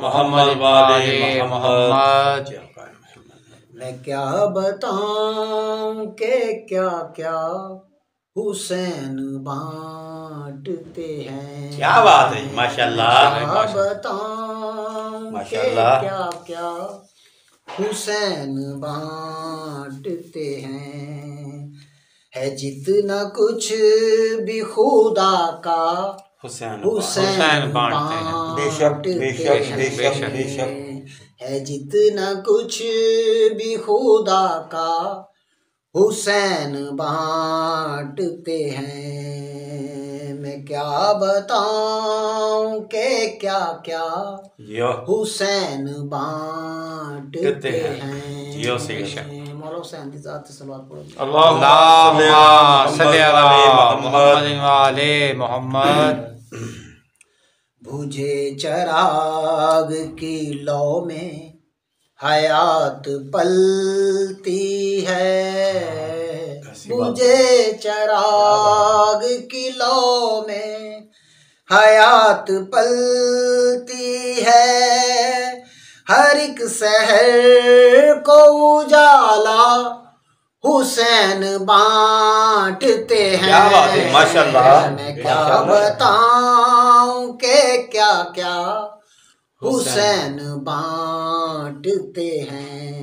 मोहम्मद वाले मोहम्मद। मैं क्या बताऊं के क्या क्या हुसैन बांटते हैं। क्या बात है, माशाल्लाह। क्या बताऊं के क्या क्या हुसैन बांटते हैं। है जितना कुछ भी खुदा का हुसैन बांटते हैं। है जितना कुछ भी खुदा का हुसैन बांटते हैं। मैं क्या बताऊं के क्या क्या हुसैन बांटते हैं। मौला हुसैन की ज़ात से सलावत पढ़ो। अल्लाहुम्मा सल्ली अला मुहम्मद वाले मोहम्मद। बुझे चराग की लौ में हयात पलती है। बुझे चराग की लौ में हयात पलती है। हर एक शहर को उजाला हुसैन बांटते हैं। क्या बात है, माशाल्लाह। मैं क्या बताऊं के क्या क्या हुसैन बांटते हैं।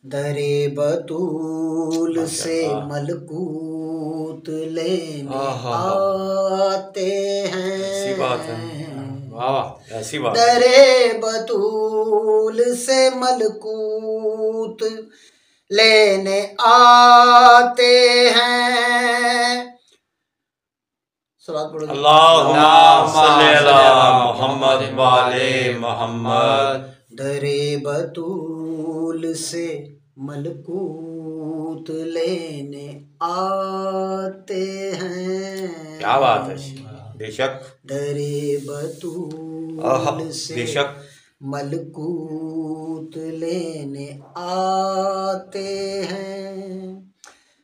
दरे बतूल से मलकूत लेने आते हैं। ऐसी बात है, वाह ऐसी बात। दरे बतूल से मलकूत लेने आते हैं। अल्लाहुम्मा सल्ली अला मुहम्मद वाले मोहम्मद। दरे बतूल से मलकूत लेने आते हैं। क्या बात है, बेशक। दरे बतूल से बेशक मलकूत लेने आते हैं।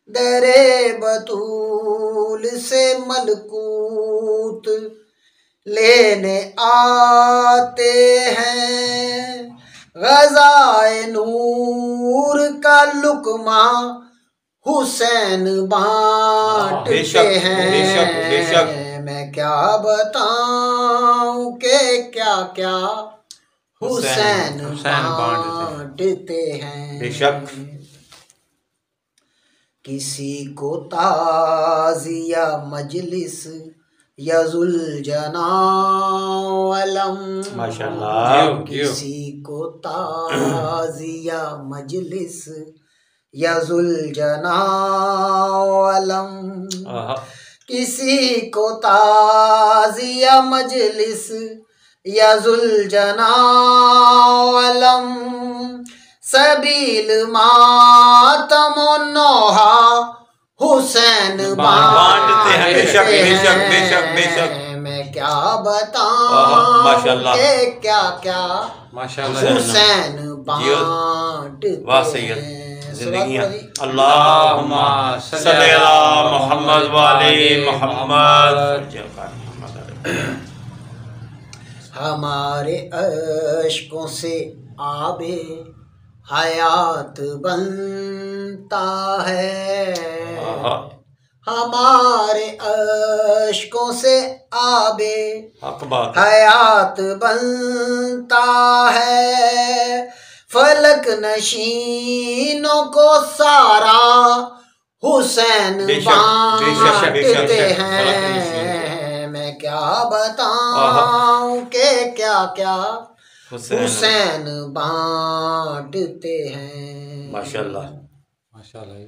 दरे बतूल से मलकूत लेने आते हैं। ग़ज़ाए नूर का लुक़मा हुसैन बांटते हैं। बेशक बेशक। मैं क्या बताऊं के क्या क्या हुसैन बांटते हैं। बेशक। किसी को ताज़िया मजलिस यजुल जना अलम। माशाल्लाह। किसी को ताज़िया मजलिस यजुल जना अलम। किसी को ताज़िया मजलिस यजुल जना अलम। सबील मातम नौहा हुसैन बांटते हैं। बेशक बेशक बेशक बेशक। मैं क्या बताऊं के क्या क्या हुसैन बांटते हैं। जिंदगियां। अल्लाहुम्मा सल्ली अला मुहम्मद वाले मोहम्मद। हमारे अश्कों से आबे हयात बनता है। हमारे अश्कों से आबे हयात बनता है। फलक नशीनों को सारा हुसैन बांटते हैं। मैं क्या बताऊं के क्या क्या हुसैन बांटते हैं। माशाल्लाह माशाल्लाह।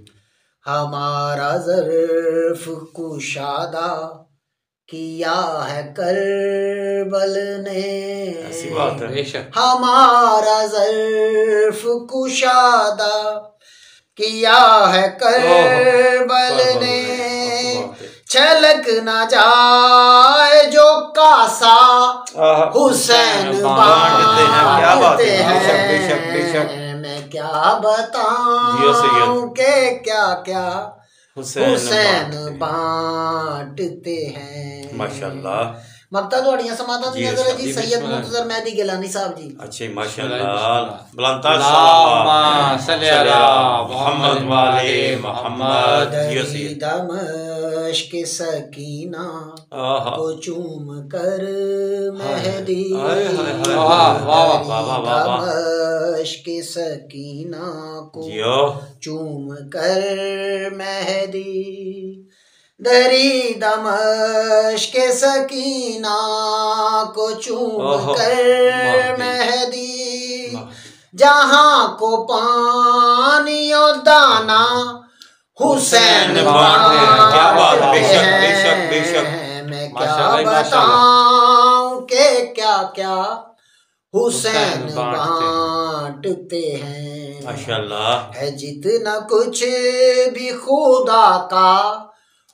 हमारा ज़र्फ़ कुशादा किया है करबल ने। ऐसी बात है, बेशक। हमारा ज़र्फ़ कुशादा किया है करबल ने। छलक न जाए जो कासा हुसैन बांटते हैं। मैं क्या बताऊं के क्या क्या हुसैन बांटते हैं। माशाल्लाह। मक्ता दौड़ियां समाता जी, दुनिया करे जी बिस्मिल्लाह। सैयद मुंतजर मेहदी गिलानी साहब जी। अच्छे माशाल्लाह बुलंदा अल्लाहुम्मा सल्ली अला मोहम्मद वाले मोहम्मद दरी दमश्क के सकीना को चूम कर मेहदी दमश्क के सकीना को चूम कर मेहदी दरी दमश्क के सकीना को चूम कर मेहदी जहाँ को पानी और दाना हुसैन बांटते हैं। क्या बात, बेशक बेशक बेशक। मैं क्या बताऊं के क्या क्या हुसैन बांटते हैं। माशाल्लाह है जितना कुछ भी खुदा का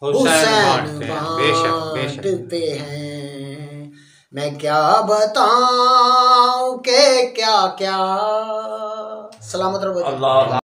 हुसैन बांटते हैं। मैं क्या बताऊं के क्या क्या। सलामत रहो।